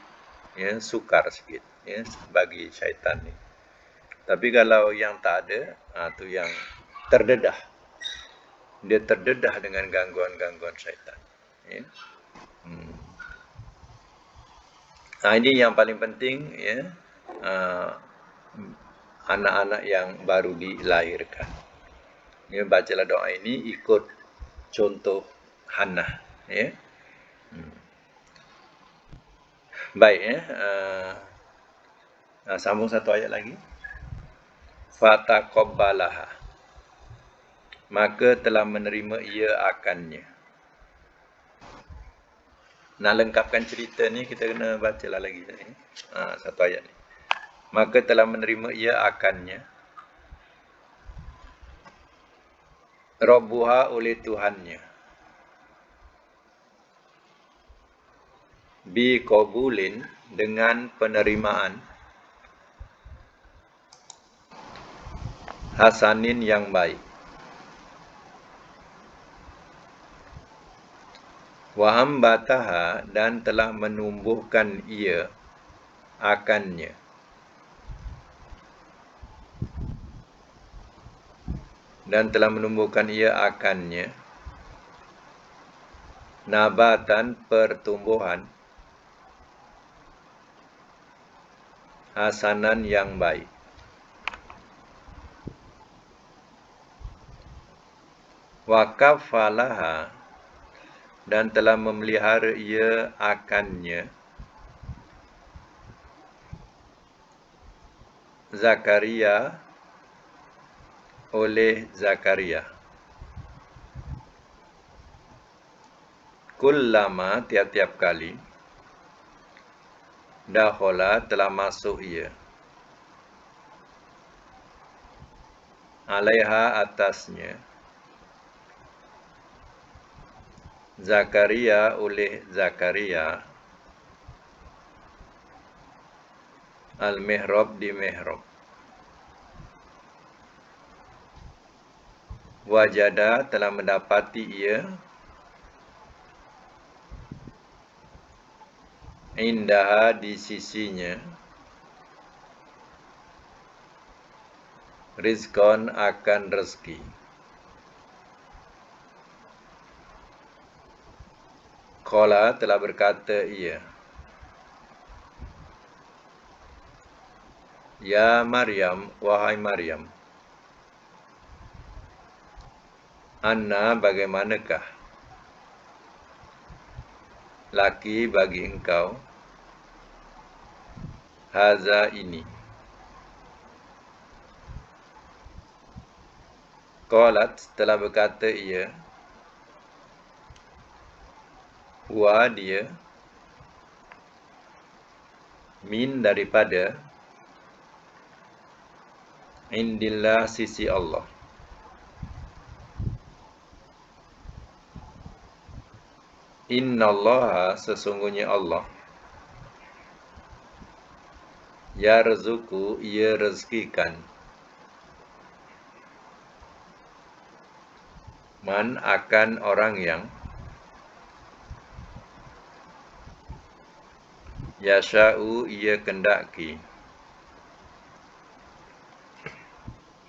ya sukar sikit ya bagi syaitan ni. Tapi kalau yang tak ada, tu yang terdedah. Dia terdedah dengan gangguan-gangguan syaitan. Ya. Ini yang paling penting ya. Anak-anak yang baru dilahirkan. Ya, bacalah doa ini ikut contoh Hannah ya. Baik ya. Sambung satu ayat lagi. Fataqabbalaha. Maka telah menerima ia akannya. Nak lengkapkan cerita ni kita kena bacalah lagi satu ayat ni. Maka telah menerima ia akannya. Rabbuha oleh Tuhannya. Bi qabulin dengan penerimaan. Hasanin yang baik. Wa ambataha dan telah menumbuhkan ia akannya. Dan telah menumbuhkan ia akannya. Nabatan pertumbuhan. Hasanan yang baik. Wa kafalaha dan telah memelihara ia akannya. Zakaria oleh Zakaria. Kullama tiap-tiap kali. Dakhala telah masuk ia. Alaiha atasnya. Zakaria oleh Zakaria. Al-mihrab di mihrab. Wajada telah mendapati ia. Indaha di sisinya. Rizqan akan rezeki. Qala telah berkata ia. Ya Maryam, wahai Maryam. Anna bagaimanakah laki bagi engkau haza ini. Qalat telah berkata ia. Huwa dia. Min daripada. Indillah sisi Allah. Innallaha sesungguhnya Allah. Yarzuku ia rezekikan. Man akan orang yang. Yasha'u ia kendaki.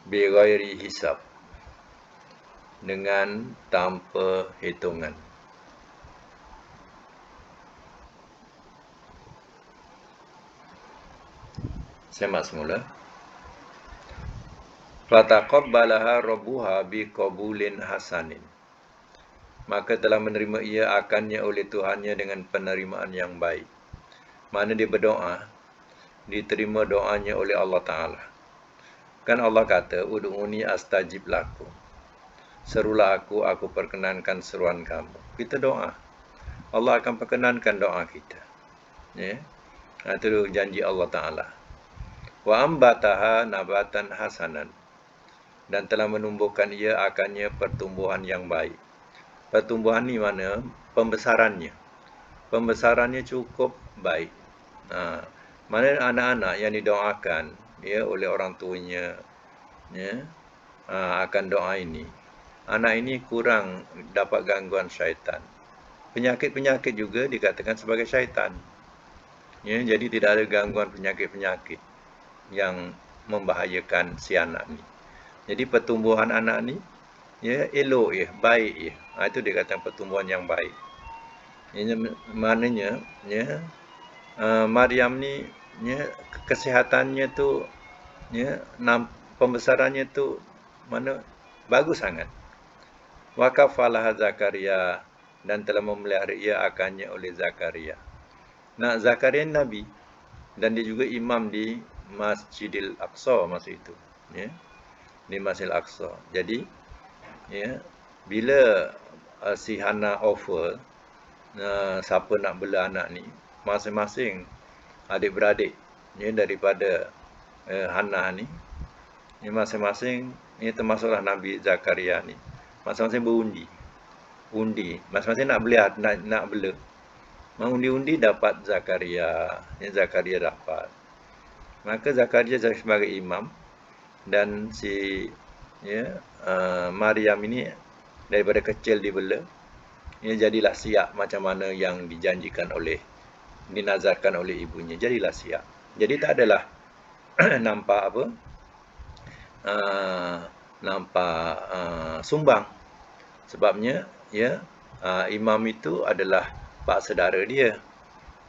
Bighairi hisab. Dengan tanpa hitungan. Semak semula. Fataqabbalaha rabbuha biqabulin hasanin. maka telah menerima ia akannya oleh Tuhannya dengan penerimaan yang baik. Mana dia berdoa, diterima doanya oleh Allah Ta'ala. Kan Allah kata, ud'uni astajib lakum. Serulah aku perkenankan seruan kamu. Kita doa, Allah akan perkenankan doa kita. Ya. Itu janji Allah Ta'ala. Wa ambataha nabatan hasanan. Dan telah menumbuhkan ia akannya pertumbuhan yang baik. Pertumbuhan ni mana? Pembesarannya. Pembesarannya cukup baik. Mana anak-anak yang didoakan ya oleh orang tuanya ya akan doa ini. Anak ini kurang dapat gangguan syaitan. Penyakit-penyakit juga dikatakan sebagai syaitan. Ya, jadi tidak ada gangguan penyakit-penyakit yang membahayakan si anak ni. Jadi pertumbuhan anak ni ya elok ya, baik ya. Itu dikatakan pertumbuhan yang baik. Ini maknanya ya Maryam ni ya kesehatannya tu ya pembesarannya tu mana bagus sangat. Wa kafalah Zakaria, dan telah memelihara ia akannya oleh Zakaria. Nah, Zakaria Nabi dan dia juga imam di Masjidil Aqsa masa itu, ya. Di Masjidil Aqsa. Jadi, ya, bila si Hana offer siapa nak bela anak ni, masing-masing adik-beradik ya daripada Hana ni, masing-masing ini termasuklah Nabi Zakaria ni, masing-masing undi, masing-masing nak bela. Mengundi-undi dapat Zakaria, Zakaria dapat. Maka Zakaria sebagai imam dan si Maryam ini daripada kecil dibela, jadilah siap macam mana yang dinazarkan oleh ibunya, jadilah siap. Jadi tak adalah nampak apa? Sumbang. Sebabnya imam itu adalah pak saudara dia.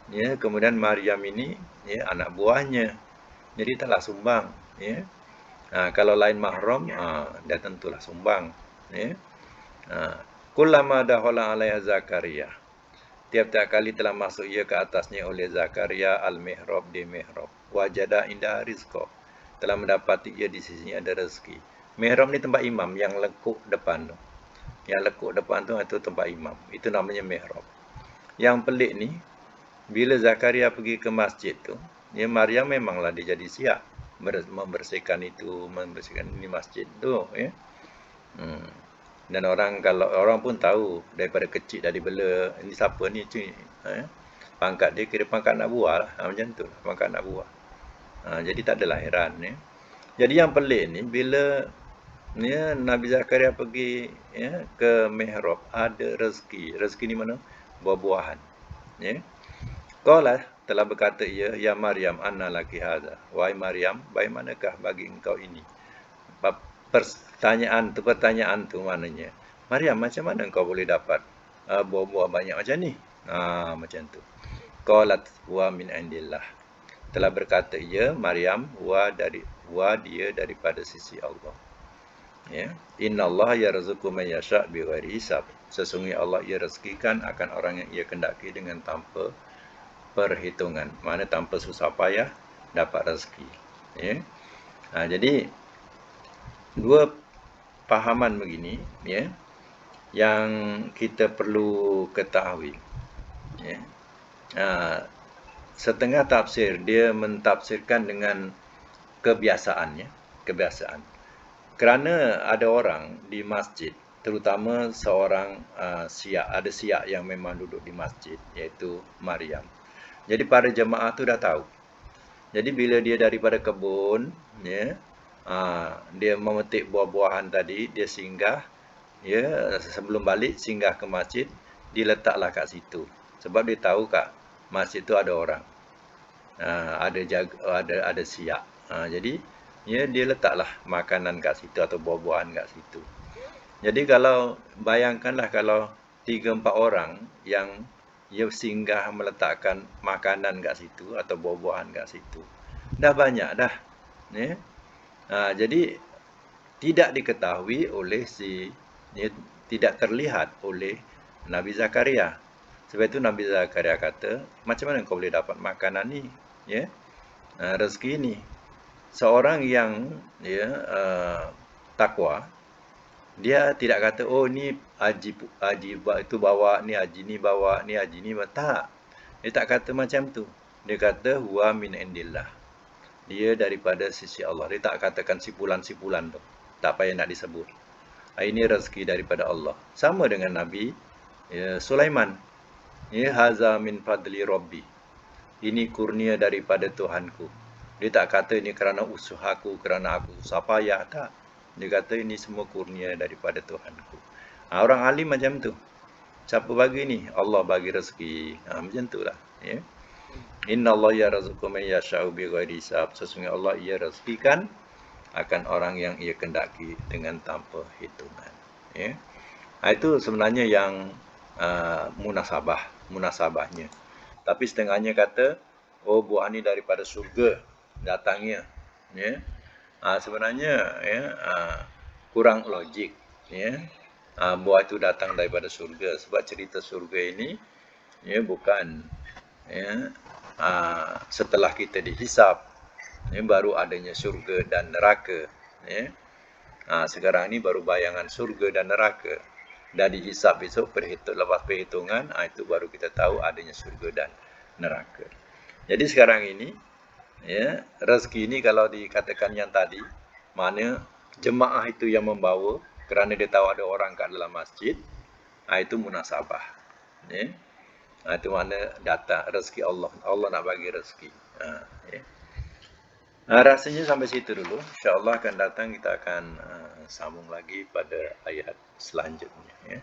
Ya, kemudian Maryam ini anak buahnya. Jadi taklah sumbang, ya. Kalau lain mahram, dah tentulah sumbang, ya. Kullama dakhala alaiha Zakaria. Tiap-tiap kali telah masuk ia ke atasnya oleh Zakaria al-mihrab di mihrab. Wajada indah rizqa. Telah mendapati ia di sisinya ada rezeki. Mihrab ni tempat imam yang lekuk depan tu. Yang lekuk depan tu itu tempat imam. Itu namanya mihrab. Yang pelik ni, bila Zakaria pergi ke masjid tu, Maryam memanglah dia jadi siap membersihkan ini masjid tu, ya. Dan kalau orang pun tahu daripada kecil dah dibela, ini siapa ni cuy, pangkat dia kira pangkat anak buah lah, macam tu, pangkat anak buah. Jadi tak adalah heran, ya. Jadi yang pelik ni bila Nabi Zakaria pergi ke mihrab, ada rezeki. Rezeki ni mana? Buah-buahan. Ya. Qala, telah berkata ia, ya Maryam, anna laki hadza. Wahai Maryam, bagaimanakah bagi engkau ini? Pertanyaan tu maknanya, Maryam, macam mana engkau boleh dapat buah-buah banyak macam ni? Macam tu. Qalat huwa min indillah. Telah berkata ia, Maryam, dia daripada sisi Allah. Ya. Innallaha yarzuqu man yasha' bighairi hisab. Sesungguhnya Allah ia rezekikan akan orang yang ia kendaki dengan tanpa perhitungan. Mana tanpa susah payah dapat rezeki. Ya. Jadi dua pahaman begini, ya, yang kita perlu ketahui. Ya. Setengah tafsir dia mentafsirkan dengan kebiasaan. Kerana ada orang di masjid, terutama seorang ada Syiah yang memang duduk di masjid, iaitu Maryam. Jadi para jemaah tu dah tahu. Jadi bila dia daripada kebun, ya, dia memetik buah-buahan tadi, dia singgah, ya, sebelum balik singgah ke masjid, diletaklah kat situ. Sebab dia tahu kat masjid tu ada orang, ada Syiah. Jadi dia letaklah makanan kat situ atau buah-buahan kat situ. Jadi bayangkanlah kalau 3-4 orang yang singgah meletakkan makanan kat situ atau buah-buahan kat situ. Dah banyak dah. Ya. Jadi tidak diketahui oleh tidak terlihat oleh Nabi Zakaria. Sebab itu Nabi Zakaria kata, macam mana kau boleh dapat makanan ni? Ya, rezeki ni. Seorang yang takwa, dia tidak kata, oh ni haji itu bawa, ni haji ni bawa, ni haji ni bawa. Tak. Dia tak kata macam tu. Dia kata, huwa min indillah. Dia daripada sisi Allah. Dia tak katakan sipulan-sipulan tu. Tak payah nak disebut. Ini rezeki daripada Allah. Sama dengan Nabi Sulaiman. Haza min fadli Rabbi. Ini kurnia daripada Tuhanku. Dia tak kata ini kerana usahaku, kerana aku susah payah. Tak. Dia kata ini semua kurnia daripada Tuhanku. Orang alim macam tu. Siapa bagi ni? Allah bagi rezeki. Macam tu lah. Ya. Inna Allah yarzuqu man yasha'u bighairi hisab. Sesungguhnya Allah ia rezekikan akan orang yang ia kendaki dengan tanpa hitungan. Ya. Itu sebenarnya yang munasabahnya. Tapi setengahnya kata, oh buah ni daripada surga datangnya. Ya. Sebenarnya kurang logik. Ya. Buah itu datang daripada surga. Sebab cerita surga ini bukan setelah kita dihisap, baru adanya surga dan neraka. Sekarang ni baru bayangan surga dan neraka. Dah dihisap besok, lepas perhitungan, itu baru kita tahu adanya surga dan neraka. Jadi sekarang ini, rezeki ini kalau dikatakan yang tadi, mana jemaah itu yang membawa, kerana dia tahu ada orang kat dalam masjid, itu munasabah. Itu mana datang rezeki Allah. Allah nak bagi rezeki. Rasanya sampai situ dulu. InsyaAllah akan datang kita akan sambung lagi pada ayat selanjutnya.